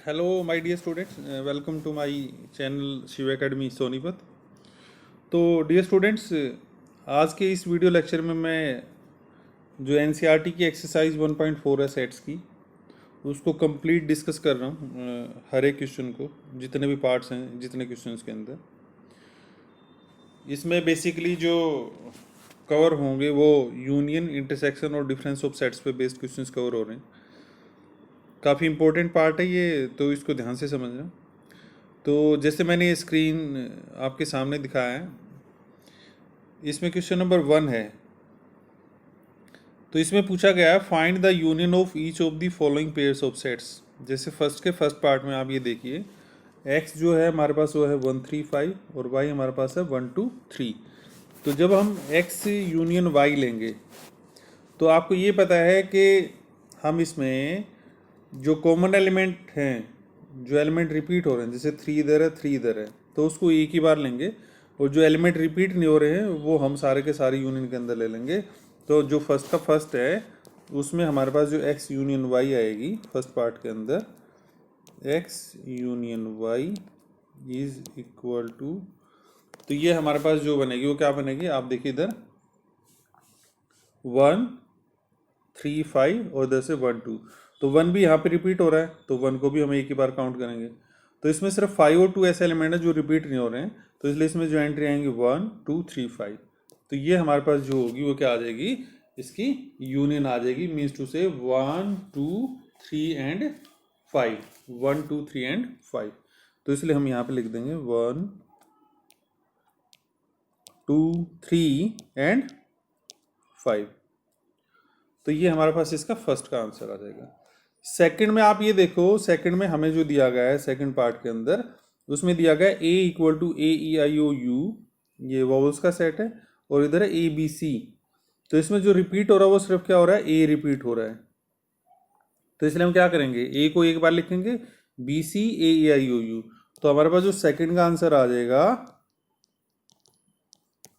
Hello my dear students, welcome to my channel Shiv academy Sonipat. तो dear students, आज के इस वीडियो लेक्चर में मैं जो एनसीईआरटी की एक्सरसाइज 1.4 है सेट्स की, उसको कंप्लीट डिस्कस कर रहा हूँ। हर एक क्वेश्चन को, जितने भी पार्ट्स हैं, जितने क्वेश्चंस के अंदर इसमें बेसिकली जो कवर होंगे वो यूनियन, इंटरसेक्शन और डिफरेंस ऑफ सेट्स पे बेस्ड क्वेश्चंस कवर हो रहे हैं। काफ़ी इंपॉर्टेंट पार्ट है ये, तो इसको ध्यान से समझना। तो जैसे मैंने ये स्क्रीन आपके सामने दिखाया है, इसमें क्वेश्चन नंबर 1 है। तो इसमें पूछा गया है find the union of each of the following pairs of sets. जैसे फर्स्ट के फर्स्ट पार्ट में आप ये देखिए, x जो है हमारे पास वो है 1 3 5 और y हमारे पास है 1 2 3। तो जब हम x यूनियन y लेंगे तो आपको ये पता है कि हम इसमें जो कॉमन एलिमेंट हैं, जो एलिमेंट रिपीट हो रहे हैं, जैसे 3 इधर है 3 इधर है, तो उसको एक ही बार लेंगे। और जो एलिमेंट रिपीट नहीं हो रहे हैं वो हम सारे के सारे यूनियन के अंदर ले लेंगे। तो जो फर्स्ट का फर्स्ट है उसमें हमारे पास जो x यूनियन y आएगी फर्स्ट पार्ट के अंदर, x union y is equal to, तो ये हमारे पास जो बनेगी वो क्या बनेगी, आप देखिए इधर 1 3 5 और इधर से 1 2। तो 1 भी यहाँ पे रिपीट हो रहा है, तो 1 को भी हम एक ही बार काउंट करेंगे। तो इसमें सिर्फ 5 और 2 ऐसे एलिमेंट है जो रिपीट नहीं हो रहे हैं, तो इसलिए इसमें जो एंट्री आएंगी 1 2 3 5। तो ये हमारे पास जो होगी वो क्या आ जाएगी, इसकी यूनियन आ जाएगी। मीन्स टू से 1 2 3 एंड 5, 1 2 3 एंड 5। तो इसलिए हम यहाँ पे लिख देंगे 1 2 3 एंड 5। तो ये हमारे पास इसका फर्स्ट का आंसर आ जाएगा। सेकंड में आप ये देखो, सेकंड में हमें जो दिया गया है सेकंड पार्ट के अंदर, उसमें दिया गया है a equal to A E I O U, ये वॉवल्स का सेट है, और इधर है ए बी सी। तो इसमें जो रिपीट हो रहा है वो सिर्फ क्या हो रहा है, ए रिपीट हो रहा है। तो इसलिए हम क्या करेंगे, ए को एक बार लिखेंगे, B C A E I O you. तो हमारे पास जो सेकंड का आंसर आ जाएगा,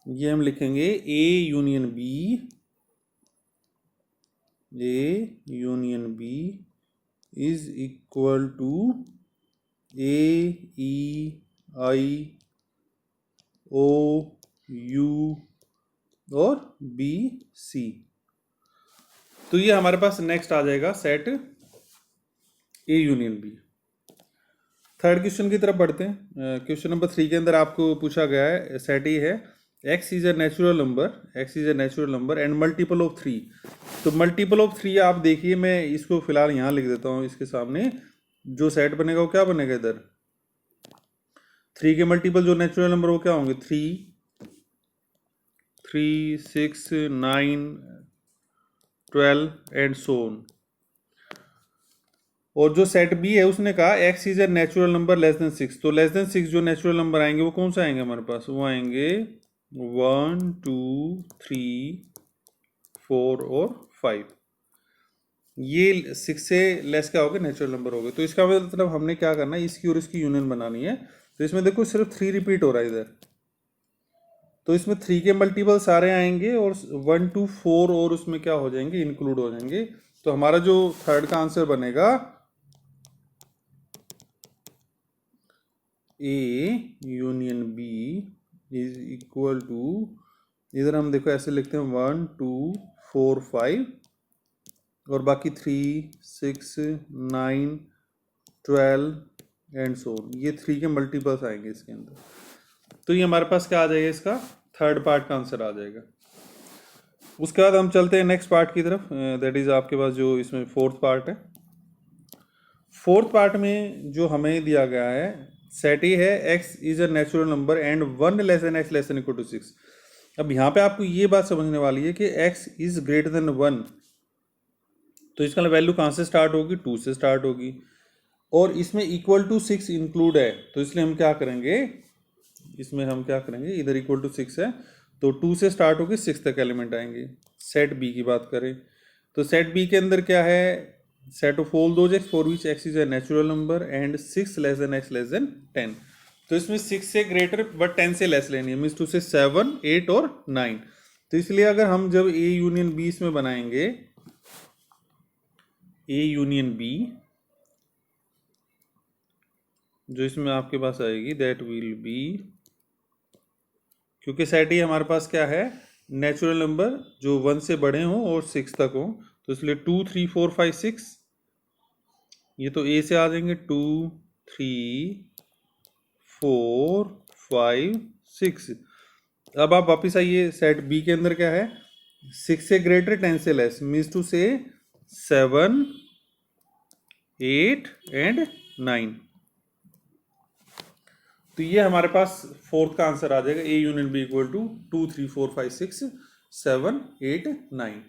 ये हम लिखेंगे A union B, A union B is equal to A E I O U और बी सी। तो ये हमारे पास नेक्स्ट आ जाएगा set A union B. Third question की तरफ बढ़ते हैं। क्वेश्चन नंबर 3 के अंदर आपको पूछा गया है, सेट ए है x इज ए नेचुरल नंबर, x इज a natural number and multiple of 3। तो मल्टीपल ऑफ 3 आप देखिए, मैं इसको फिलहाल यहाँ लिख देता हूँ इसके सामने। जो सेट बनेगा वो क्या बनेगा, इधर 3 के मल्टीपल जो नेचुरल नंबर वो क्या होंगे, 3 3 6 9 12 एंड सो ऑन। और जो सेट बी है उसने कहा x इज a natural number less than 6। तो लेस देन 6 जो नेचुरल नंबर आएंगे वो कौन सा आएंगे हमारे पास, वो आएंगे 1 2 3 4 और 5। ये 6 से लेस क्या होगा, नेचुरल नंबर हो गए। तो इसका मतलब हमने क्या करना है, इसकी और इसकी यूनियन बनानी है। तो इसमें देखो सिर्फ 3 रिपीट हो रहा है इधर, तो इसमें 3 के मल्टीपल सारे आएंगे और 1 2 4 और उसमें क्या हो जाएंगे, इंक्लूड हो जाएंगे। तो हमारा जो थर्ड का आंसर बनेगा, A union B is equal to, इधर हम देखो ऐसे लिखते हैं 1 2 4 5 और बाकी 3 6 9 12 एंड सो। ये 3 के मल्टीपल्स आएंगे इसके अंदर। तो ये हमारे पास क्या आ जाएगा, इसका थर्ड पार्ट का आंसर आ जाएगा। उसके बाद हम चलते हैं नेक्स्ट पार्ट की तरफ, दैट इज आपके पास जो इसमें फोर्थ पार्ट है। फोर्थ पार्ट में जो हमें दिया गया है, सेट ए है x इज a natural number and 1 less than x less than equal to 6। अब यहाँ पे आपको ये बात समझने वाली है कि x इज ग्रेटर देन 1। तो इसका वैल्यू कहाँ से स्टार्ट होगी, 2 से स्टार्ट होगी, और इसमें इक्वल टू 6 इंक्लूड है। तो इसलिए हम क्या करेंगे, इसमें हम क्या करेंगे, इधर इक्वल टू 6 है तो 2 से स्टार्ट होगी 6 तक एलिमेंट आएंगे। सेट बी की बात करें तो सेट बी के अंदर क्या है, set of all those x for which x is a natural number and 6 less than x less than 10। तो इसमें 6 से ग्रेटर बट 10 से लेस लेनी है, मीन्स टू से 7 8 और 9। तो इसलिए अगर हम जब a यूनियन b इसमें बनाएंगे, a यूनियन b जो इसमें आपके पास आएगी दैट विल बी, क्योंकि सेट ही हमारे पास क्या है, नेचुरल नंबर जो 1 से बड़े हों और 6 तक हों, तो इसलिए 2 3 4 5 6, ये तो ए से आ जाएंगे 2 3 4 5 6। अब आप वापिस आइए, सेट बी के अंदर क्या है, 6 से ग्रेटर 10 से लेस, मीन्स टू से 7 8 एंड 9। तो ये हमारे पास फोर्थ का आंसर आ जाएगा, A union B equal to 2 3 4 5 6 7 8 9।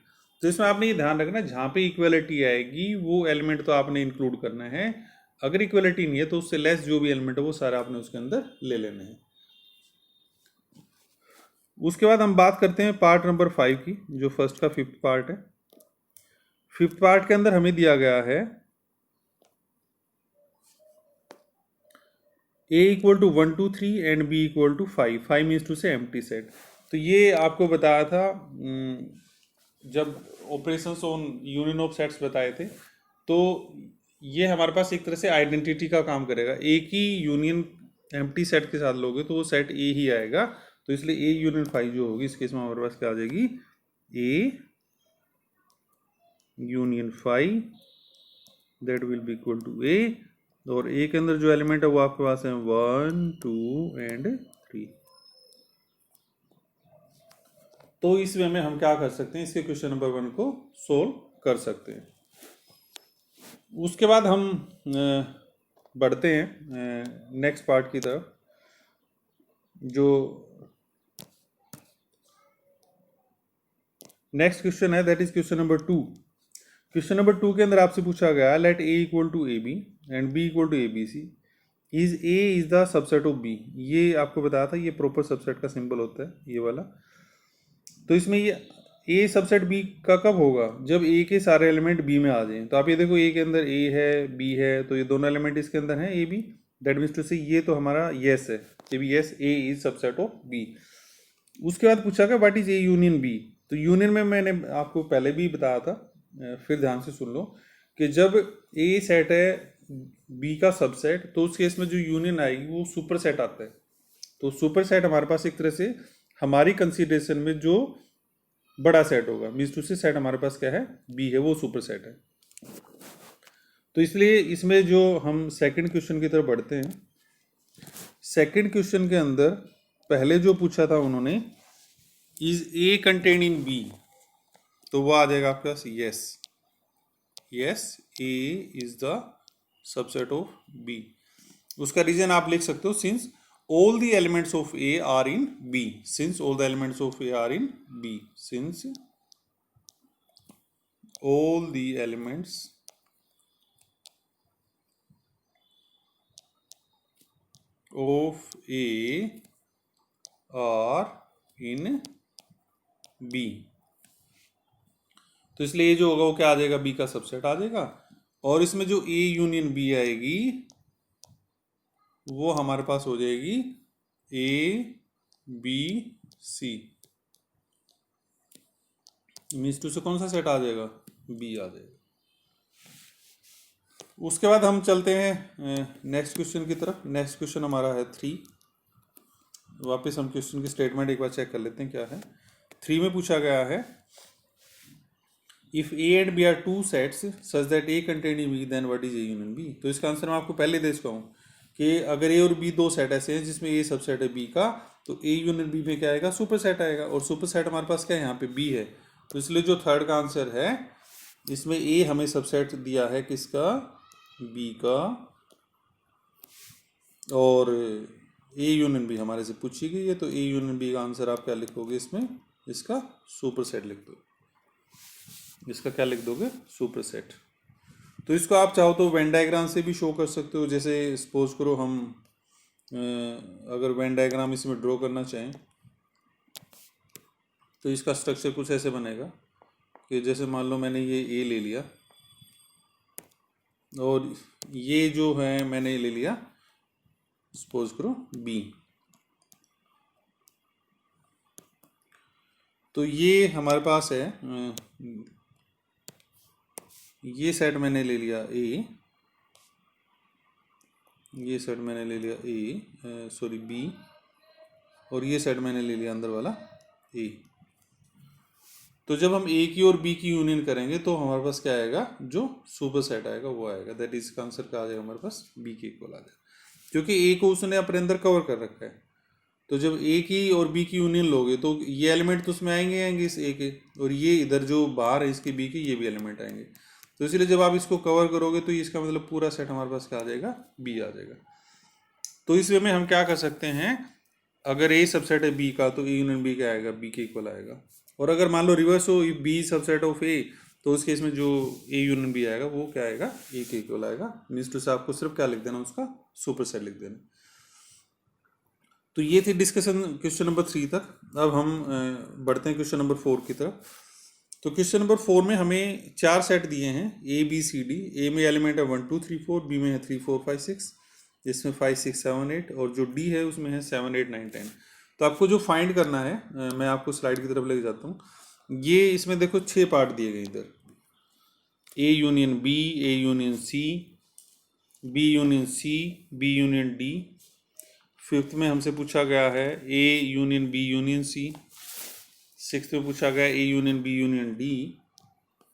तो इसमें आपने ये ध्यान रखना, जहाँ पे इक्वलिटी आएगी वो एलिमेंट तो आपने इंक्लूड करना है, अगर इक्वलिटी नहीं है तो उससे लेस जो भी एलिमेंट है वो सारा आपने उसके अंदर ले लेने हैं। उसके बाद हम बात करते हैं पार्ट नंबर 5 की, जो फर्स्ट का 5th पार्ट है। 5th पार्ट के अंदर हमें दिया गया है a equal to 1 2 3 and b equal to 5। 5 means to say empty set. तो ये आपको बताया था जब operations on union of sets बताए थे, तो ये हमारे पास एक तरह से आइडेंटिटी का काम करेगा। एक ही यूनियन एम्प्टी सेट के साथ लोगे तो वो सेट ए ही आएगा, तो इसलिए ए यूनियन 5 जो होगी इस केस में हमारे पास क्या आ जाएगी, A union 5 that will be equal to A, और ए के अंदर जो एलिमेंट है वो आपके पास है 1 2 एंड 3। तो इस वे में हम क्या कर सकते हैं, इसके क्वेश्चन नंबर 1 को सोल्व कर सकते हैं। उसके बाद हम बढ़ते हैं नेक्स्ट पार्ट की तरफ, जो नेक्स्ट क्वेश्चन है that is question number 2। Question number 2 के अंदर आपसे पूछा गया let A equal to A B and B equal to A B C, is A is the subset of B. ये आपको बताया था, ये प्रॉपर सबसेट का सिंबल होता है ये वाला। तो इसमें ये ए सबसेट बी का कब होगा, जब ए के सारे एलिमेंट बी में आ जाएं। तो आप ये देखो, ए के अंदर ए है बी है, तो ये दोनों एलिमेंट इसके अंदर हैं A B, that means to say ये तो हमारा यस है, ये भी yes, A is subset of B. उसके बाद पूछा गया what is A union B. तो यूनियन में मैंने आपको पहले भी बताया था, फिर ध्यान से सुन लो, कि जब ए सेट है बी का सबसेट, तो उस केस में जो यूनियन आएगी वो सुपर सेट आता है। तो सुपर सेट हमारे पास एक तरह से हमारी कंसीडरेशन में जो बड़ा सेट होगा, मीन्स टू से सेट हमारे पास क्या है, बी है, वो सुपर सेट है। तो इसलिए इसमें जो हम सेकंड क्वेश्चन की तरफ बढ़ते हैं, सेकंड क्वेश्चन के अंदर पहले जो पूछा था उन्होंने, is A contain in B, तो वो आ जाएगा आपके पास yes, yes A is the subset of B. उसका रीजन आप लिख सकते हो, since all the elements of A are in B, since all the elements of A are in B, since all the elements of A are in B, तो इसलिए ये जो होगा वो क्या आ जाएगा, B का सबसेट आ जाएगा। और इसमें जो A यूनियन B आएगी वो हमारे पास हो जाएगी A B C, means to say कौन सा सेट आ जाएगा, बी आ जाएगा। उसके बाद हम चलते हैं नेक्स्ट क्वेश्चन की तरफ। नेक्स्ट क्वेश्चन हमारा है 3। वापस हम क्वेश्चन की स्टेटमेंट एक बार चेक कर लेते हैं क्या है। 3 में पूछा गया है if A and B are two sets such that A contain in B then what is A union B. तो इसका आंसर मैं आपको पहले दे चुका हूँ कि अगर ए और बी दो सेट ऐसे हैं जिसमें ए सबसेट है बी का, तो ए यूनियन बी में क्या आएगा, सुपर सेट आएगा। और सुपर सेट हमारे पास क्या है, यहाँ पे बी है। तो इसलिए जो थर्ड का आंसर है, इसमें ए हमें सबसेट दिया है किसका, बी का, और ए यूनियन बी हमारे से पूछी गई है, तो ए यूनियन बी का आंसर आप क्या लिखोगे इसमें, इसका सुपर सेट लिख दो। इसका क्या लिख दोगे, सुपर सेट। तो इसको आप चाहो तो वेन डायग्राम से भी शो कर सकते हो। जैसे सपोज करो हम अगर वेन डायग्राम इसमें ड्रॉ करना चाहें, तो इसका स्ट्रक्चर कुछ ऐसे बनेगा कि जैसे मान लो मैंने ये ए ले लिया और ये जो है मैंने ले लिया सपोज करो बी। तो ये हमारे पास है, ये सेट मैंने ले लिया ए, ये सेट मैंने ले लिया ए, सॉरी बी, और ये सेट मैंने ले लिया अंदर वाला ए। तो जब हम ए की और बी की यूनियन करेंगे तो हमारे पास क्या आएगा, जो सुपर सेट आएगा वो आएगा, दैट इज का आंसर क्या आ जाएगा हमारे पास, बी के इक्वल आ जाएगा, क्योंकि ए को उसने अपने अंदर कवर कर रखा है। तो जब ए की और बी की यूनियन लोगे तो ये एलिमेंट तो उसमें आएंगे इस ए के, और ये इधर जो बाहर है इसके बी के ये भी एलिमेंट आएंगे। तो इसलिए जब आप इसको कवर करोगे तो इसका मतलब पूरा सेट हमारे पास क्या आ जाएगा, बी आ जाएगा। तो इस वे में हम क्या कर सकते हैं, अगर ए सबसेट है बी का तो ए यूनियन बी क्या आएगा, बी के इक्वल आएगा। और अगर मान लो रिवर्स हो, बी सबसेट ऑफ ए, तो उस केस में जो ए यूनियन बी आएगा वो क्या आएगा, ए के इक्वल आएगा। मीन्स टू से आपको सिर्फ क्या लिख देना, उसका सुपर सेट लिख देना। तो ये थी डिस्कशन क्वेश्चन नंबर 3 तक। अब हम बढ़ते हैं क्वेश्चन नंबर 4 की तरफ। तो क्वेश्चन नंबर 4 में हमें 4 सेट दिए हैं ए बी सी डी। ए में एलिमेंट है 1 2 3 4, बी में है 3 4 5 6, इसमें 5 6 7 8, और जो डी है उसमें है 7 8 9 10। तो आपको जो फाइंड करना है, मैं आपको स्लाइड की तरफ लेके जाता हूँ। ये इसमें देखो 6 पार्ट दिए गए इधर, A union B, A union C, B union C, B union D. Fifth में हमसे पूछा गया है A union B union C. Sixth में पूछा गया A union B union D,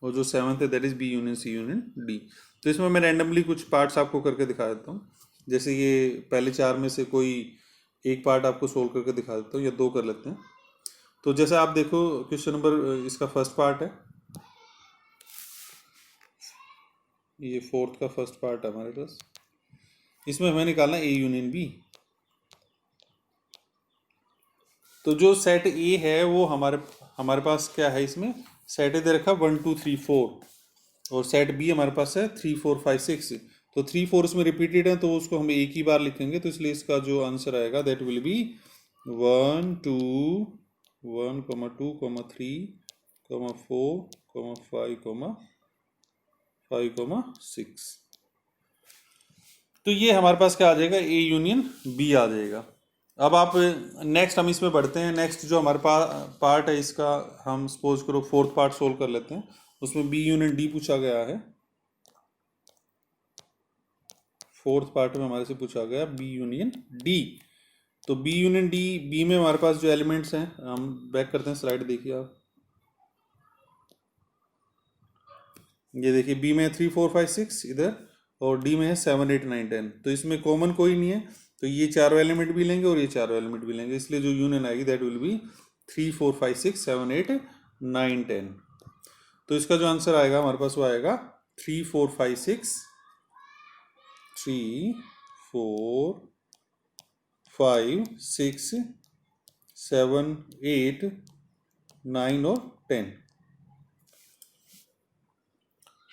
और जो सेवन्थ है that is B union C union D. तो इसमें मैं रैंडमली कुछ पार्ट्स आपको करके दिखा देता हूँ। जैसे ये पहले 4 में से कोई एक पार्ट आपको सोल्व करके दिखा देता हूँ, या 2 कर लेते हैं। तो जैसे आप देखो क्वेश्चन नंबर, इसका फर्स्ट पार्ट है, ये 4th का फर्स्ट पार्ट है हमारे पास। इसमें हमें निकालना ए यूनियन बी। तो जो सेट ए है वो हमारे पास क्या है, इसमें सेट ए दे रखा 1 2 3 4, और सेट बी हमारे पास है 3 4 5 6। तो 3 4 इसमें रिपीटेड है, तो उसको हम एक ही बार लिखेंगे। तो इसलिए इसका जो आंसर आएगा दैट विल बी 1 2 1 2 3 4 5 6। तो ये हमारे पास क्या आ जाएगा, ए यूनियन बी आ जाएगा। अब आप नेक्स्ट हम इसमें बढ़ते हैं। नेक्स्ट जो हमारे पास पार्ट है इसका, हम सपोज करो 4th पार्ट सोल्व कर लेते हैं। उसमें बी यूनियन डी पूछा गया है। 4th पार्ट में हमारे से पूछा गया बी यूनियन डी। तो बी यूनियन डी, बी में हमारे पास जो एलिमेंट्स हैं, हम बैक करते हैं, स्लाइड देखिए आप। ये देखिए बी में 3 4 5 6 इधर, और डी में है 7 8 9 10। तो इसमें कॉमन कोई नहीं है, तो ये चारों एलिमेंट भी लेंगे और ये चारों एलिमेंट भी लेंगे। इसलिए जो यूनियन आएगी दैट विल बी 3 4 5 6 7 8 9 10। तो इसका जो आंसर आएगा हमारे पास वो आएगा 3 4 5 6 3 4 5 6 7 8 9 और 10।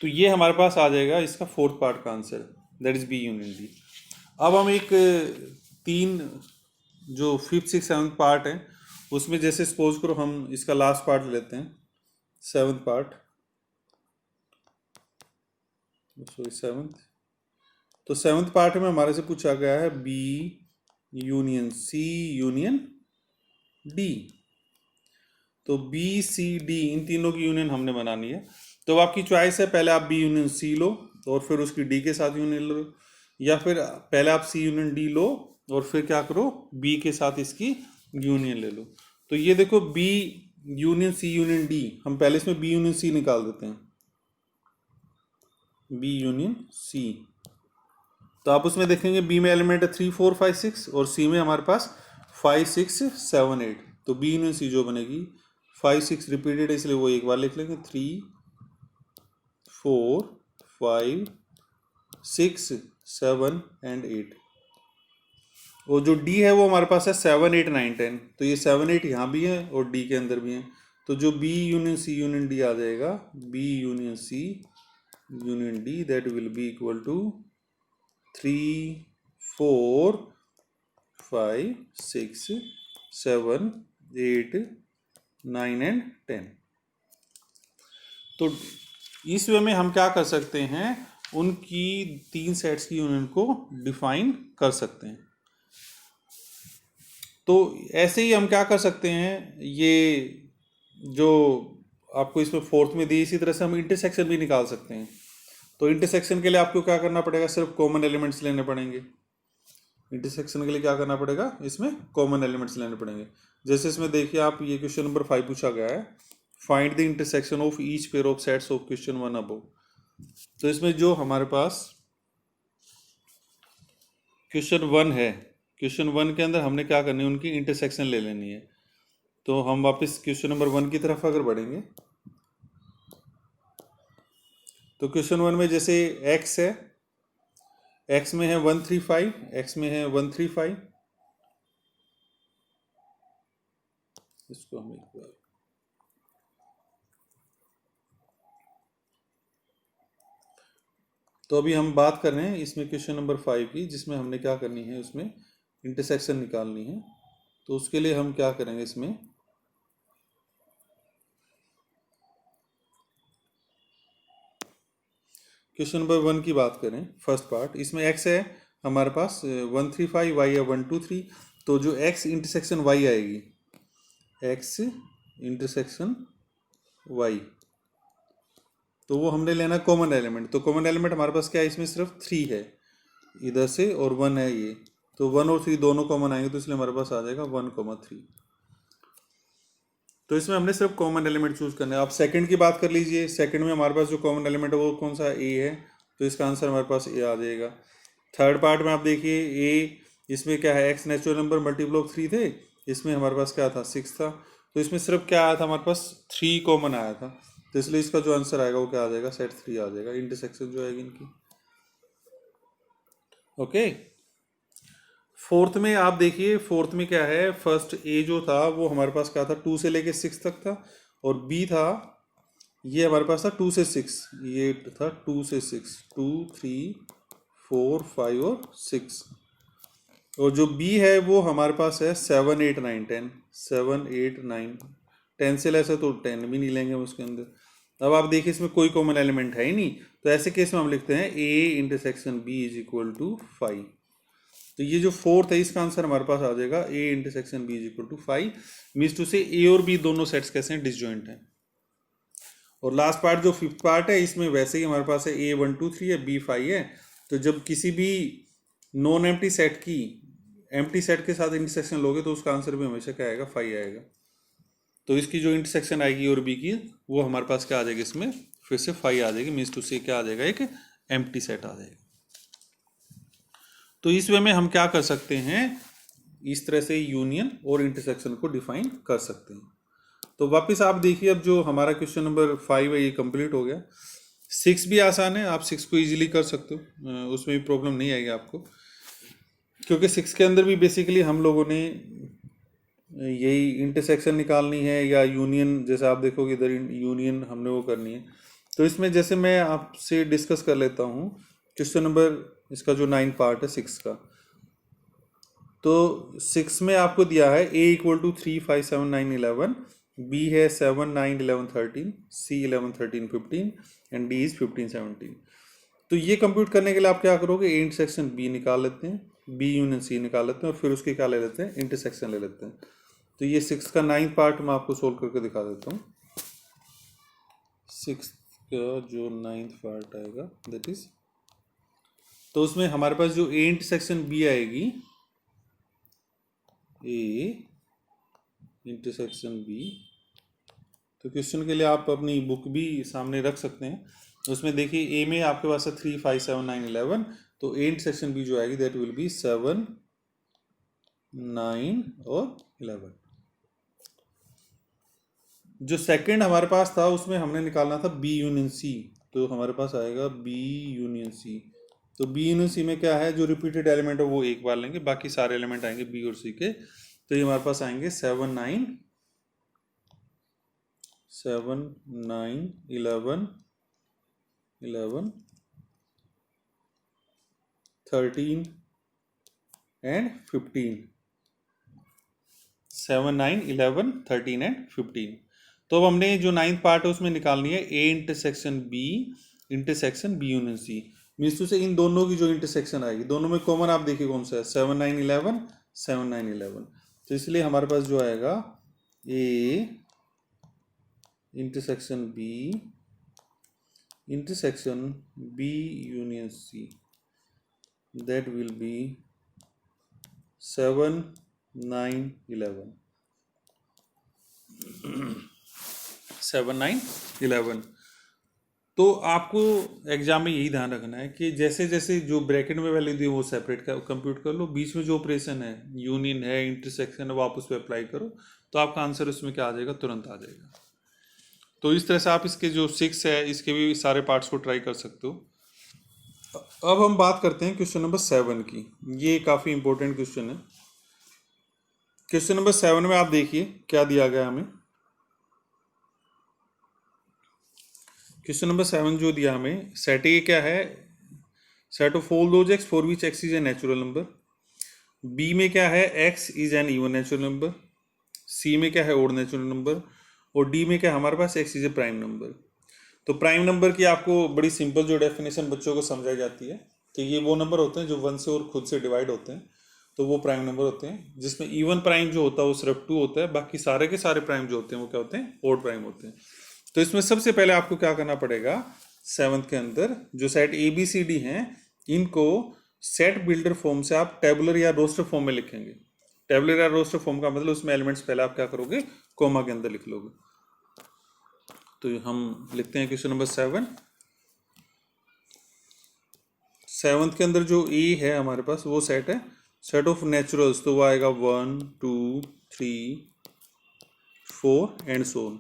तो ये हमारे पास आ जाएगा इसका 4th पार्ट का answer, that is B union D. अब हम एक 3 जो 5th 6th 7th पार्ट है उसमें, जैसे सपोज करो हम इसका लास्ट पार्ट लेते हैं, 7th पार्ट, सॉरी 7th। तो 7th पार्ट में हमारे से पूछा गया है B union C union D. तो बी सी डी इन तीनों की यूनियन हमने बनानी है। तो आपकी चॉइस है, पहले आप बी यूनियन सी लो और फिर उसकी डी के साथ यूनियन लो, या फिर पहले आप सी यूनियन डी लो और फिर क्या करो, बी के साथ इसकी यूनियन ले लो। तो ये देखो B union C union D, हम पहले इसमें बी यूनियन सी निकाल देते हैं, बी यूनियन सी। तो आप उसमें देखेंगे बी में एलिमेंट है 3 4 5 6 और सी में हमारे पास 5 6 7 8। तो बी यूनियन सी जो बनेगी, 5 6 रिपीटेड है इसलिए वो एक बार लिख लेंगे, 3 4 5 6 7 एंड 8। और जो डी है वो हमारे पास है 7 8 9 10। तो ये 7 8 यहाँ भी है और डी के अंदर भी है। तो जो B union C union D आ जाएगा, B union C union D, that will be equal to 3 4 5 6 7 8 9 and 10। तो इस वे में हम क्या कर सकते हैं, उनकी 3 सेट्स की यूनियन को डिफाइन कर सकते हैं। तो ऐसे ही हम क्या कर सकते हैं, ये जो आपको इसमें 4th में दी, इसी तरह से हम इंटरसेक्शन भी निकाल सकते हैं। तो इंटरसेक्शन के लिए आपको क्या करना पड़ेगा, सिर्फ कॉमन एलिमेंट्स लेने पड़ेंगे। इंटरसेक्शन के लिए क्या करना पड़ेगा, इसमें कॉमन एलिमेंट्स लेने पड़ेंगे। जैसे इसमें देखिए आप, ये क्वेश्चन नंबर 5 पूछा गया है, find the intersection of each pair of sets of question 1 above. तो इसमें जो हमारे पास क्वेश्चन 1 है, क्वेश्चन 1 के अंदर हमने क्या करनी है, उनकी इंटरसेक्शन ले लेनी है। तो हम वापस क्वेश्चन नंबर 1 की तरफ अगर बढ़ेंगे, तो क्वेश्चन 1 में जैसे x है, x में है 135, x में है 135, इसको हम एक बार, तो अभी हम बात कर रहे हैं इसमें क्वेश्चन नंबर 5 की, जिसमें हमने क्या करनी है, उसमें इंटरसेक्शन निकालनी है। तो उसके लिए हम क्या करेंगे, इसमें क्वेश्चन नंबर 1 की बात करें, फर्स्ट पार्ट, इसमें x है हमारे पास 135, y है 123, तो जो x इंटरसेक्शन y आएगी, x इंटरसेक्शन y, तो वो हमने लेना कॉमन एलिमेंट। तो कॉमन एलिमेंट हमारे पास क्या है, इसमें सिर्फ 3 है इधर से, और 1 है ये, तो 1 और 3 दोनों कॉमन आएंगे, तो इसलिए हमारे पास आ जाएगा 1,3। तो इसमें हमने सिर्फ कॉमन एलिमेंट चूज करना है। आप सेकंड की बात कर लीजिए, सेकंड में हमारे पास जो कॉमन एलिमेंट है वो कौन सा, ए है, तो इसका आंसर हमारे पास ए आ जाएगा। थर्ड पार्ट में आप देखिए, ए, इसमें क्या है, x natural number multiple of 3 थे, इसमें हमारे पास क्या था, 6 था, तो इसमें सिर्फ क्या आया था, हमारे पास 3 कॉमन आया था, तो इसलिए इसका जो आंसर आएगा वो क्या आ जाएगा, सेट 3 आ जाएगा, इंटरसेक्शन जो आएगी इनकी। ओके, फोर्थ में आप देखिए, फोर्थ में क्या है, फर्स्ट ए जो था वो हमारे पास क्या था, 2 से लेके 6 तक था, और बी था, ये हमारे पास था 2 से 6, ये था 2 से 6, 2, 3, 4, 5 और 6, और जो बी है वो हमारे पास है 7, 8, 9, 10, 7, 8, 9, 10 से लेस है तो 10 भी नहीं लेंगे हम उसके अंदर। अब आप देखिए इसमें कोई कॉमन एलिमेंट है ही नहीं, तो ऐसे केस में हम लिखते हैं A intersection B is equal to 5। तो ये जो फोर्थ है इसका आंसर हमारे पास आ जाएगा A intersection B is equal to 5, means to say A और बी दोनों सेट्स कैसे हैं, डिसजॉइंट हैं। और लास्ट पार्ट जो फिफ्थ पार्ट है, इसमें वैसे ही हमारे पास है ए 1, 2, 3 है, बी 5 है, तो जब किसी भी नॉन एम्प्टी सेट की एम्प्टी सेट के साथ इंटरसेक्शन लोगे तो उसका आंसर भी हमेशा क्या आएगा, 5 आएगा। तो इसकी जो इंटरसेक्शन आएगी और बी की, वो हमारे पास क्या आ जाएगी, इसमें फिर से 5 आ जाएगी, मीन्स टू से क्या आ जाएगा, एक एम्प्टी सेट आ जाएगा। तो इस वे में हम क्या कर सकते हैं, इस तरह से यूनियन और इंटरसेक्शन को डिफाइन कर सकते हैं। तो वापस आप देखिए, अब जो हमारा क्वेश्चन नंबर 5 है ये कंप्लीट हो गया। 6 भी आसान है, आप 6 को इजीली कर सकते हो, उसमें भी प्रॉब्लम नहीं आएगी आपको, क्योंकि 6 के अंदर भी बेसिकली हम लोगों ने यही इंटरसेक्शन निकालनी है या यूनियन, जैसे आप देखोगे इधर यूनियन हमने वो करनी है। तो इसमें जैसे मैं आपसे डिस्कस कर लेता हूँ क्वेश्चन नंबर, इसका जो 9 पार्ट है 6 का, तो 6 में आपको दिया है a इक्वल टू 3, 5, 7, 9, 11, b है 7, 9, 11, 13, c 11, 13, 15 एंड d इज 15, 17। तो ये कंप्यूट करने के लिए आप क्या करोगे, ए इंटरसेक्शन बी निकाल लेते हैं, बी यूनियन सी निकाल लेते हैं, और फिर उसके क्या ले लेते हैं, इंटरसेक्शन ले लेते हैं। तो ये 6 का 9th पार्ट मैं आपको सोल्व करके दिखा देता हूँ। 6 का जो 9th पार्ट आएगा दैट इज, तो उसमें हमारे पास जो ए इंटरसेक्शन बी आएगी, ए इंटरसेक्शन बी, तो क्वेश्चन के लिए आप अपनी बुक भी सामने रख सकते हैं। उसमें देखिए ए में आपके पास है 3, 5, 7, 9, 11, तो ए इंटरसेक्शन बी जो आएगी दैट विल बी 7, 9 और 11। जो सेकंड हमारे पास था उसमें हमने निकालना था बी यूनियन सी, तो हमारे पास आएगा बी यूनियन सी। तो बी यूनियन सी में क्या है, जो रिपीटेड एलिमेंट है वो एक बार लेंगे, बाकी सारे एलिमेंट आएंगे बी और सी के। तो ये हमारे पास आएंगे 7, 9, 7, 9, 11, 11, 13 एंड 15, 7, 9, 11, 13 एंड 15। तो अब हमने जो 9th पार्ट है उसमें निकालनी है A intersection B union C, means to say इन दोनों की जो इंटरसेक्शन आएगी, दोनों में कॉमन आप देखिए कौन सा है, 7, 9, 11, 7, 9, 11। तो इसलिए हमारे पास जो आएगा A intersection B union C, that will be 7 9 11, 7 9 11। तो आपको एग्जाम में यही ध्यान रखना है कि जैसे जैसे जो ब्रैकेट में वैल्यू दी है वो सेपरेट कंप्यूट कर लो, बीच में जो ऑपरेशन है, यूनियन है, इंटरसेक्शन है, वो आप उस पर अप्लाई करो, तो आपका आंसर उसमें क्या आ जाएगा, तुरंत आ जाएगा। तो इस तरह से आप इसके जो 6 है इसके भी सारे पार्ट्स को ट्राई कर सकते हो। अब हम बात करते हैं क्वेश्चन नंबर 7 की। ये काफ़ी इंपॉर्टेंट क्वेश्चन है। क्वेश्चन नंबर 7 में आप देखिए क्या दिया गया हमें। क्वेश्चन नंबर 7 जो दिया हमें, सेट ए क्या है, set of all those x for which x is a natural number. B में क्या है, x is an even natural number. C में क्या है, ओड नेचुरल नंबर। और डी में क्या है हमारे पास, x is a prime number. तो प्राइम नंबर की आपको बड़ी सिंपल जो डेफिनेशन बच्चों को समझाई जाती है कि ये वो नंबर होते हैं जो 1 से और खुद से डिवाइड होते हैं, तो वो प्राइम नंबर होते हैं। जिसमें इवन प्राइम जो होता है वो सिर्फ 2 होता है, बाकी सारे के सारे प्राइम जो होते हैं वो क्या होते हैं, ओड प्राइम होते हैं। तो इसमें सबसे पहले आपको क्या करना पड़ेगा, 7th के अंदर जो set A B C D हैं इनको सेट बिल्डर फॉर्म से आप टेबुलर या रोस्टर फॉर्म में लिखेंगे। टेबुलर या रोस्टर फॉर्म का मतलब उसमें एलिमेंट्स पहले आप क्या करोगे, कोमा के अंदर लिख लोगे। तो हम लिखते हैं क्वेश्चन नंबर 7 के अंदर जो ए है हमारे पास वो सेट है सेट ऑफ नेचुरल्स, तो वो आएगा 1 2 3 4 एंड सो ऑन।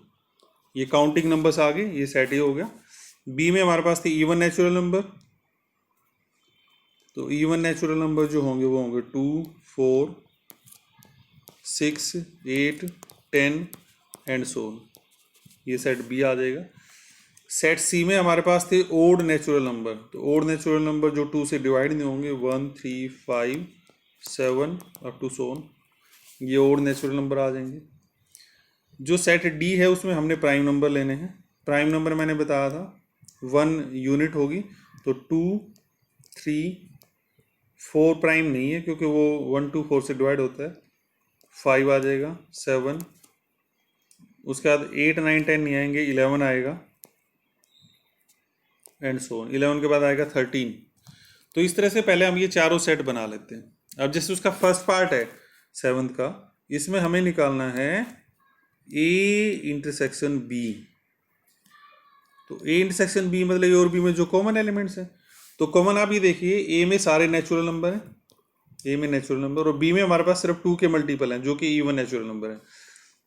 ये काउंटिंग नंबर्स आ गए, ये सेट ही हो गया। बी में हमारे पास थी इवन नेचुरल नंबर, तो इवन नेचुरल नंबर जो होंगे वो होंगे 2 4 6 8 10 एंड सो ऑन। ये सेट बी आ जाएगा। सेट सी में हमारे पास थे ओड नेचुरल नंबर, तो ओड नेचुरल नंबर जो 2 से डिवाइड नहीं होंगे, 1 3 5 7 अप टू सो ऑन, ये ओड नेचुरल नंबर आ जाएंगे। जो सेट डी है उसमें हमने प्राइम नंबर लेने हैं। प्राइम नंबर मैंने बताया था 1 यूनिट होगी, तो 2 3 4 प्राइम नहीं है क्योंकि वो 1 2 4 से डिवाइड होता है, 5 आ जाएगा, 7, उसके बाद 8 9 10 नहीं आएंगे, 11 आएगा एंड सो ऑन। 11 के बाद आएगा 13। तो इस तरह से पहले हम ये चारों सेट बना लेते हैं। अब जैसे उसका फर्स्ट पार्ट है 7th का, इसमें हमें निकालना है ए इंटरसेक्शन बी। तो ए इंटरसेक्शन बी मतलब ए और बी में जो कॉमन एलिमेंट्स हैं, तो कॉमन आप ये देखिए, ए में सारे नेचुरल नंबर हैं, ए में नेचुरल नंबर, और बी में हमारे पास सिर्फ 2 के मल्टीपल हैं जो कि इवन नेचुरल नंबर है।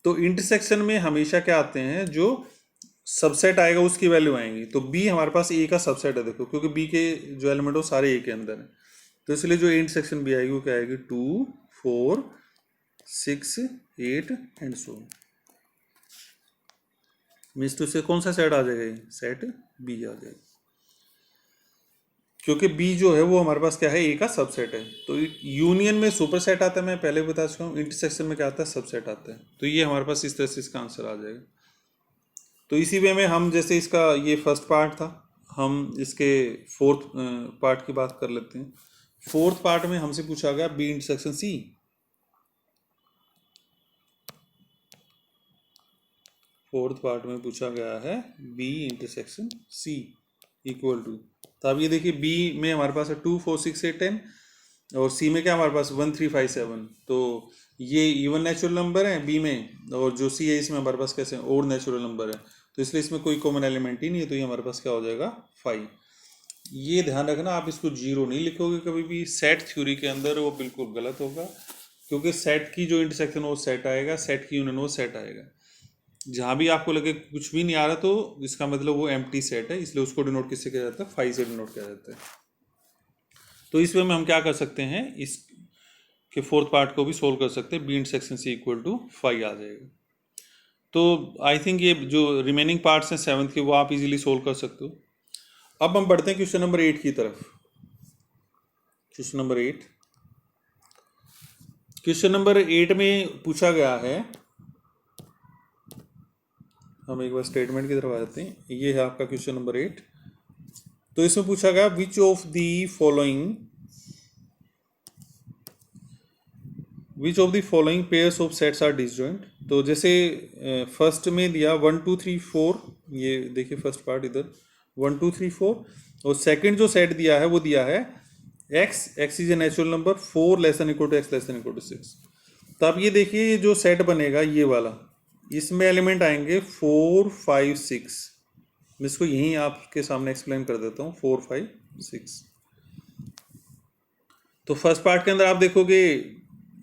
तो इंटरसेक्शन में हमेशा क्या आते हैं, जो सबसेट आएगा उसकी वैल्यू आएंगी। तो बी हमारे पास ए का सबसेट है, देखो, क्योंकि बी के जो एलिमेंट हो सारे ए के अंदर है, तो इसलिए जो इंटरसेक्शन बी आएगी वो क्या आएगी, 2 4 6 8 एंड सो ऑन। मीन्स तो इससे कौन सा सेट आ जाएगा, सेट बी आ जाएगा, क्योंकि बी जो है वो हमारे पास क्या है, ए का सबसेट है। तो यूनियन में सुपर सेट आता है, मैं पहले बता चुका हूँ, इंटरसेक्शन में क्या आता है, सबसेट आता है। तो ये हमारे पास इस तरह से इसका आंसर आ जाएगा। तो इसी वे में हम, जैसे इसका ये फर्स्ट पार्ट था, हम इसके 4th पार्ट की बात कर लेते हैं। 4th पार्ट में हमसे पूछा गया B intersection C. Fourth part में पूछा गया है B intersection C equal to, तो अब ये देखिए बी में हमारे पास है 2 4 6 8 10, और सी में क्या हमारे पास 1 3 5 7। तो ये इवन नेचुरल नंबर है बी में, और जो सी है इसमें हमारे पास कैसे ओड नेचुरल नंबर है, तो इसलिए इसमें कोई कॉमन एलिमेंट ही नहीं है, तो ये हमारे पास क्या हो जाएगा 5। ये ध्यान रखना, आप इसको 0 नहीं लिखोगे कभी भी, सेट थ्योरी के अंदर वो बिल्कुल गलत होगा, क्योंकि सेट की जो इंटरसेक्शन वो सेट आएगा, सेट की यूनियन वो सेट आएगा। जहाँ भी आपको लगे कुछ भी नहीं आ रहा तो इसका मतलब वो एम्प्टी सेट है, इसलिए उसको डिनोट किससे किया जाता है, 5 से डिनोट किया जाता है। तो इस वे में हम क्या कर सकते हैं, इस के 4th पार्ट को भी सोल्व कर सकते हैं, B intersection C equal to 5 आ जाएगा। तो आई थिंक ये जो रिमेनिंग पार्ट्स हैं 7th के वो आप इजीली सोल्व कर सकते हो। अब हम बढ़ते हैं क्वेश्चन नंबर 8 की तरफ। क्वेश्चन नंबर 8, क्वेश्चन नंबर 8 में पूछा गया है, हम एक बार स्टेटमेंट की तरफ आ जाते हैं। ये है आपका क्वेश्चन नंबर 8। तो इसमें पूछा गया which of the following pairs of sets are disjoint. तो जैसे फर्स्ट में दिया 1 2 3 4, ये देखिए फर्स्ट पार्ट इधर 1 2 3 4, और सेकंड जो सेट दिया है वो दिया है x इज a natural number, 4 less than equal to x less than equal to 6। तो आप ये देखिए, ये जो सेट बनेगा ये वाला, इसमें एलिमेंट आएंगे 4 5 6। मैं इसको यहीं आपके सामने एक्सप्लेन कर देता हूँ, 4 5 6। तो फर्स्ट पार्ट के अंदर आप देखोगे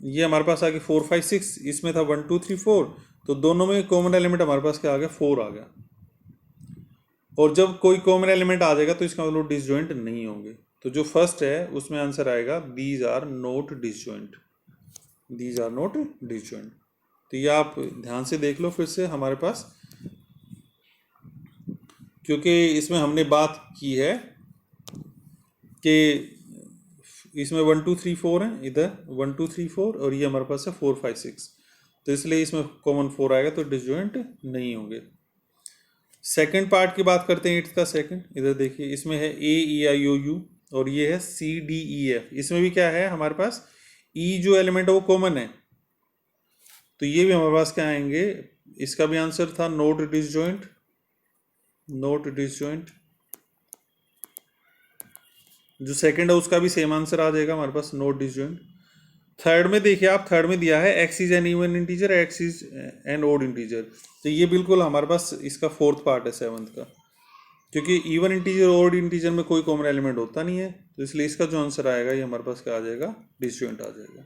ये हमारे पास आ गया 4 5 6, इसमें था 1 2 3 4, तो दोनों में कॉमन एलिमेंट हमारे पास क्या आ गया, 4 आ गया। और जब कोई कॉमन एलिमेंट आ जाएगा तो इसका मतलब डिसजॉइंट नहीं होंगे। तो जो फर्स्ट है उसमें आंसर आएगा these are not disjoint, these are not disjoint. तो ये आप ध्यान से देख लो फिर से हमारे पास, क्योंकि इसमें हमने बात की है कि इसमें 1 2 3 4 है, इधर 1 2 3 4, और ये हमारे पास है 4 5 6, तो इसलिए इसमें कॉमन 4 आएगा, तो डिसजॉइंट नहीं होंगे। सेकंड पार्ट की बात करते हैं, 8th का सेकंड। इधर देखिए, इसमें है AEIOU और ये है CDEF। इसमें भी क्या है हमारे पास, E जो एलिमेंट है वो कॉमन है, तो ये भी हमारे पास क्या आएंगे, इसका भी आंसर था नॉट डिसजॉइंट, नॉट डिसजॉइंट। जो सेकंड है उसका भी सेम आंसर आ जाएगा हमारे पास, नॉट डिसजॉइंट। थर्ड में देखिए आप, थर्ड में दिया है x इज एन इवन इंटीजर, x इज एन ओड इंटीजर, तो ये बिल्कुल हमारे पास इसका फोर्थ पार्ट है 7th का, क्योंकि इवन इंटीजर ओड इंटीजर में कोई कॉमन एलिमेंट होता नहीं है, तो इसलिए इसका जो आंसर आएगा ये हमारे पास क्या आ जाएगा, डिसजॉइंट आ जाएगा।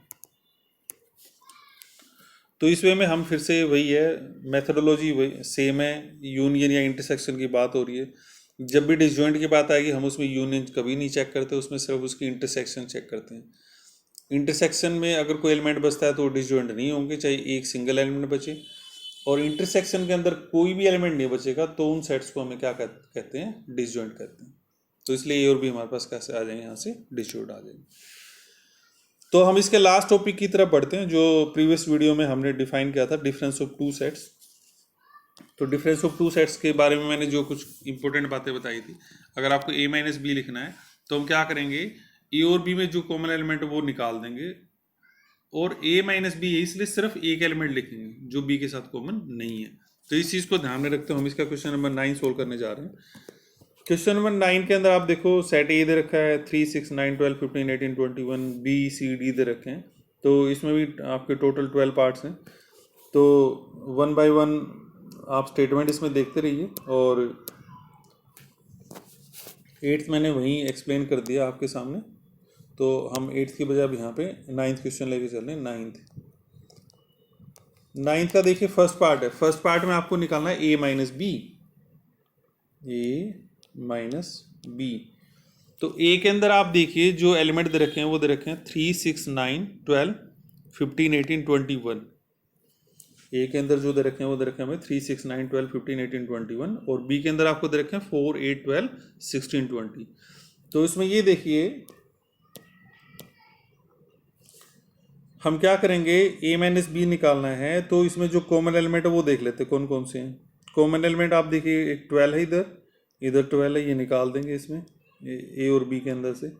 तो इस वे में हम फिर से वही है, मेथोडोलॉजी वही सेम है, यूनियन या इंटरसेक्शन की बात हो रही है। जब भी डिसजॉइंट की बात आएगी हम उसमें यूनियन कभी नहीं चेक करते, उसमें सिर्फ उसकी इंटरसेक्शन चेक करते हैं। इंटरसेक्शन में अगर कोई एलिमेंट बचता है तो डिसजॉइंट नहीं होंगे, चाहे एक सिंगल एलिमेंट बचे, और इंटरसेक्शन के अंदर कोई भी एलिमेंट नहीं बचेगा तो उन सेट्स को हमें क्या कहते हैं, डिसजॉइंट कहते हैं। तो इसलिए ये और भी हमारे पास कैसे आ जाएंगे, यहाँ से डिसजॉइंट आ जाएंगे। तो हम इसके लास्ट टॉपिक की तरफ बढ़ते हैं, जो प्रीवियस वीडियो में हमने डिफाइन किया था, डिफरेंस ऑफ टू सेट्स। तो डिफरेंस ऑफ टू सेट्स के बारे में मैंने जो कुछ इंपॉर्टेंट बातें बताई थी, अगर आपको A-B लिखना है तो हम क्या करेंगे, ए और बी में जो कॉमन एलिमेंट है वो निकाल देंगे, और A-B है इसलिए सिर्फ एक एलिमेंट लिखेंगे जो बी के साथ कॉमन नहीं है। तो इस चीज़ को ध्यान में रखते हुए हम इसका क्वेश्चन नंबर 9 सोल्व करने जा रहे हैं। क्वेश्चन नंबर 9 के अंदर आप देखो, सेट ए दे रखा है 3 6 9 12 15 18 21, B-C-D दे रखे हैं, तो इसमें भी आपके टोटल 12 पार्ट्स हैं। तो 1 by 1 आप स्टेटमेंट इसमें देखते रहिए, और 8th मैंने वहीं एक्सप्लेन कर दिया आपके सामने, तो हम 8th की बजाय अब यहाँ पे 9th क्वेश्चन लेके चल रहे हैं। 9th का देखिए फर्स्ट पार्ट है, फर्स्ट पार्ट में आपको निकालना है A-B, A-B। तो A के अंदर आप देखिए जो एलिमेंट दे रखे हैं वो दे रखे हैं 3 6 9 12 15 18 21। A के अंदर जो दे रखे हैं वो दे रखे हैं हमें 3 6 9 12 15 18 21, और B के अंदर आपको दे रखे हैं 4 8 12 16 20। तो इसमें ये देखिए हम क्या करेंगे, A-B निकालना है, तो इसमें जो कॉमन एलिमेंट है वो देख लेते हैं कौन कौन से हैं। कॉमन एलिमेंट आप देखिए, एक 12 है, इधर 12 है, ये निकाल देंगे इसमें A और B के अंदर से।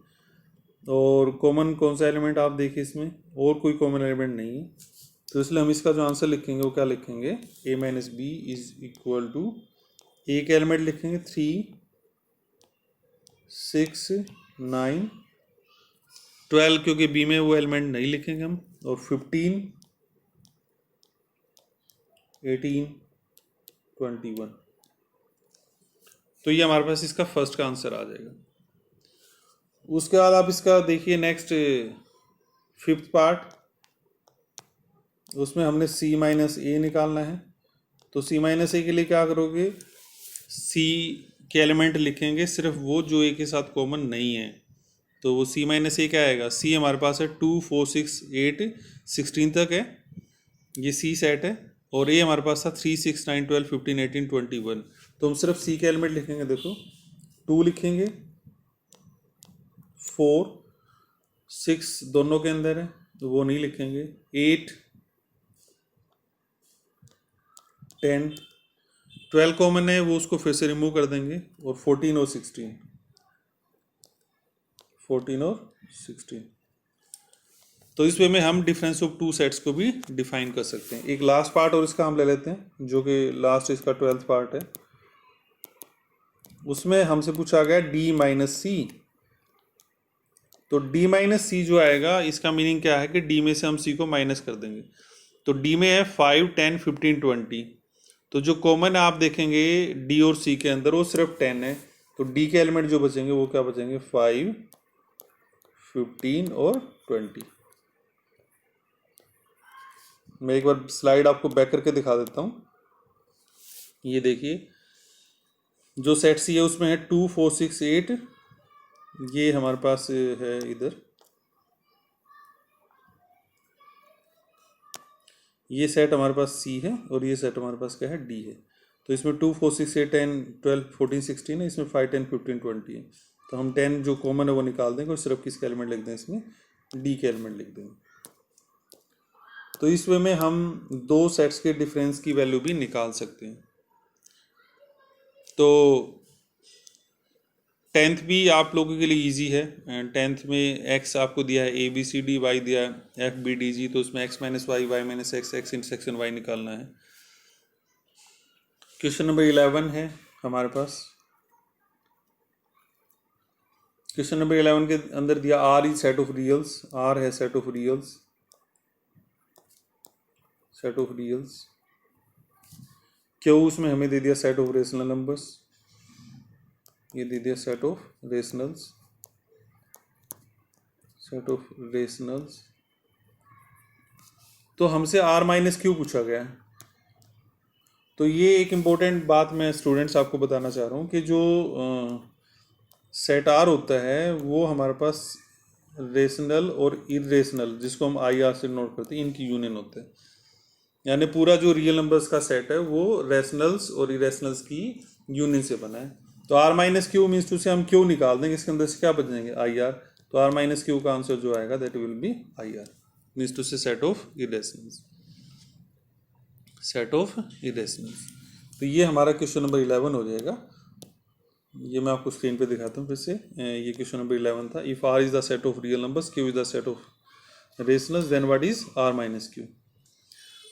और कॉमन कौन सा एलिमेंट आप देखिए, इसमें और कोई कॉमन एलिमेंट नहीं है, तो इसलिए हम इसका जो आंसर लिखेंगे वो क्या लिखेंगे, A-B इज इक्वल टू, एक एलिमेंट लिखेंगे 3 6 9 12, क्योंकि B में वो एलिमेंट नहीं लिखेंगे हम, और 15 18 21। तो ये हमारे पास इसका फर्स्ट का आंसर आ जाएगा। उसके बाद आप इसका देखिए नेक्स्ट 5th पार्ट, उसमें हमने C-A निकालना है। तो C-A के लिए क्या करोगे, C के एलिमेंट लिखेंगे सिर्फ वो जो A के साथ कॉमन नहीं है, तो वो C-A क्या आएगा, C हमारे पास है 2 4 6 8 16 तक है, ये C सेट है, और A हमारे पास था 3 6 9 12 15 18 21। तो हम सिर्फ C के एलिमेंट लिखेंगे, देखो 2 लिखेंगे, 4 6 दोनों के अंदर है तो वो नहीं लिखेंगे, 8 10 12 कॉमन है वो उसको फिर से रिमूव कर देंगे, और 14 और 16 तो इस वे में हम डिफरेंस ऑफ टू सेट्स को भी डिफाइन कर सकते हैं। एक लास्ट पार्ट और इसका हम ले लेते हैं, जो कि लास्ट इसका 12th पार्ट है। उसमें हमसे पूछा गया D-C, तो d माइनस सी जो आएगा इसका मीनिंग क्या है कि d में से हम c को माइनस कर देंगे। तो d में है 5, 10, 15, 20। तो जो कॉमन आप देखेंगे d और c के अंदर वो सिर्फ 10 है। तो d के एलिमेंट जो बचेंगे वो क्या बचेंगे, 5, 15 और 20। मैं एक बार स्लाइड आपको बैक करके दिखा देता हूँ। ये देखिए जो सेट सी है उसमें है 2, 4, 6, 8। ये हमारे पास है इधर, ये सेट हमारे पास सी है और ये सेट हमारे पास क्या है, डी है। तो इसमें 2, 4, 6, 8, 10, 12, 14, 16 है, इसमें 5, 10, 15, 20 है। तो हम 10 जो कॉमन है वो निकाल देंगे और सिर्फ किसके एलिमेंट लिख दें, इसमें डी के एलिमेंट लिख देंगे। तो इस वे में हम दो सेट्स के डिफरेंस की वैल्यू भी निकाल सकते हैं। तो 10th भी आप लोगों के लिए इजी है। 10th में x आपको दिया है a b c d, y दिया है f b d g। तो उसमें x minus y, y minus x, x intersection y निकालना है। क्वेश्चन नंबर 11 है हमारे पास। क्वेश्चन नंबर 11 के अंदर दिया R is set of reals. R है set of reals, set of reals. Q उसमें हमें दे दिया सेट ऑफ रेशनल नंबर्स, ये दे दिया set of rationals, set of rationals. तो हमसे R माइनस क्यू पूछा गया है। तो ये एक इम्पोर्टेंट बात मैं स्टूडेंट्स आपको बताना चाह रहा हूँ कि जो सेट R होता है वो हमारे पास रेशनल और इरेशनल, जिसको हम IR से नोट करते हैं, इनकी यूनियन होते हैं। यानी पूरा जो रियल नंबर्स का सेट है वो रेशनल्स और इरेशनल्स की यूनियन से बना है। तो R minus Q means to say हम क्यू निकाल देंगे, इसके अंदर से क्या बच जाएंगे, IR। तो R माइनस क्यू का आंसर जो आएगा that will be IR, means to say set of irrationals, set of irrationals. तो ये हमारा क्वेश्चन नंबर 11 हो जाएगा। ये मैं आपको स्क्रीन पे दिखाता हूँ फिर से। ये क्वेश्चन नंबर 11 था। If R is the set of real numbers, Q is the set of rationals, then what is R minus Q.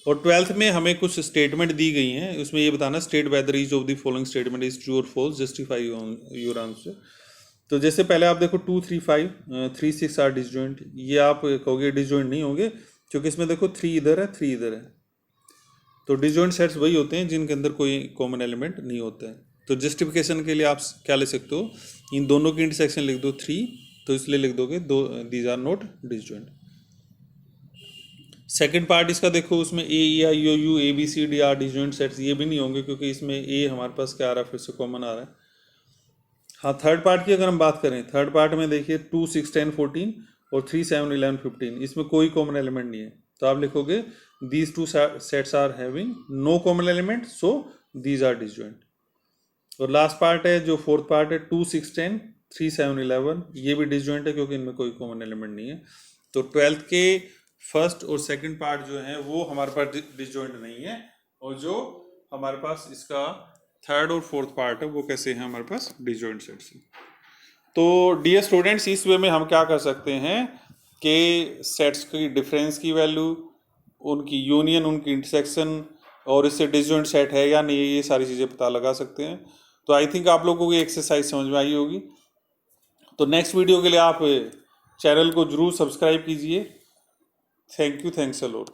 और 12th में हमें कुछ स्टेटमेंट दी गई हैं, उसमें ये बताना state whether each of the following statement is true और फॉल्स, जस्टिफाई योर आंसर। तो जैसे पहले आप देखो 2, 3, 5, 3, 6 आर डिसजॉइंट। ये आप कहोगे डिसजॉइंट नहीं होंगे क्योंकि इसमें देखो 3 इधर है, 3 इधर है। तो डिसजॉइंट सेट्स वही होते हैं जिनके अंदर कोई कॉमन एलिमेंट नहीं होता है। तो जस्टिफिकेशन के लिए आप क्या ले सकते हो, इन दोनों की इंटरसेक्शन लिख दो 3, तो इसलिए लिख दोगे these are not disjoint. Second part इसका देखो, उसमें A E I O U A B C D are disjoint sets, ये भी नहीं होंगे क्योंकि इसमें ए हमारे पास क्या आ रहा है, फिर से कॉमन आ रहा है। हाँ, थर्ड पार्ट की अगर हम बात करें, थर्ड पार्ट में देखिए 2, 6, 10, 14 और 3, 7, 11, 15, इसमें कोई कॉमन एलिमेंट नहीं है। तो आप लिखोगे these two sets are having no common element, so these are disjoint. और लास्ट पार्ट है जो फोर्थ पार्ट है 2, 6, 10, 3, 7, 11, ये भी डिसजॉइंट है क्योंकि इनमें कोई कॉमन एलिमेंट नहीं है। तो 12th के फर्स्ट और सेकंड पार्ट जो है वो हमारे पास डिसजॉइंट नहीं है, और जो हमारे पास इसका थर्ड और फोर्थ पार्ट है वो कैसे हैं, हमारे पास डिसजॉइंट सेट्स हैं। तो डियर स्टूडेंट्स, इस वे में हम क्या कर सकते हैं कि सेट्स की डिफरेंस की वैल्यू, उनकी यूनियन, उनकी इंटरसेक्शन, और इससे डिसजॉइंट सेट है या नहीं, ये सारी चीज़ें पता लगा सकते हैं। तो आई थिंक आप लोगों को ये एक्सरसाइज समझ में आई होगी। तो नेक्स्ट वीडियो के लिए आप चैनल को जरूर सब्सक्राइब कीजिए। Thank you, thanks a lot.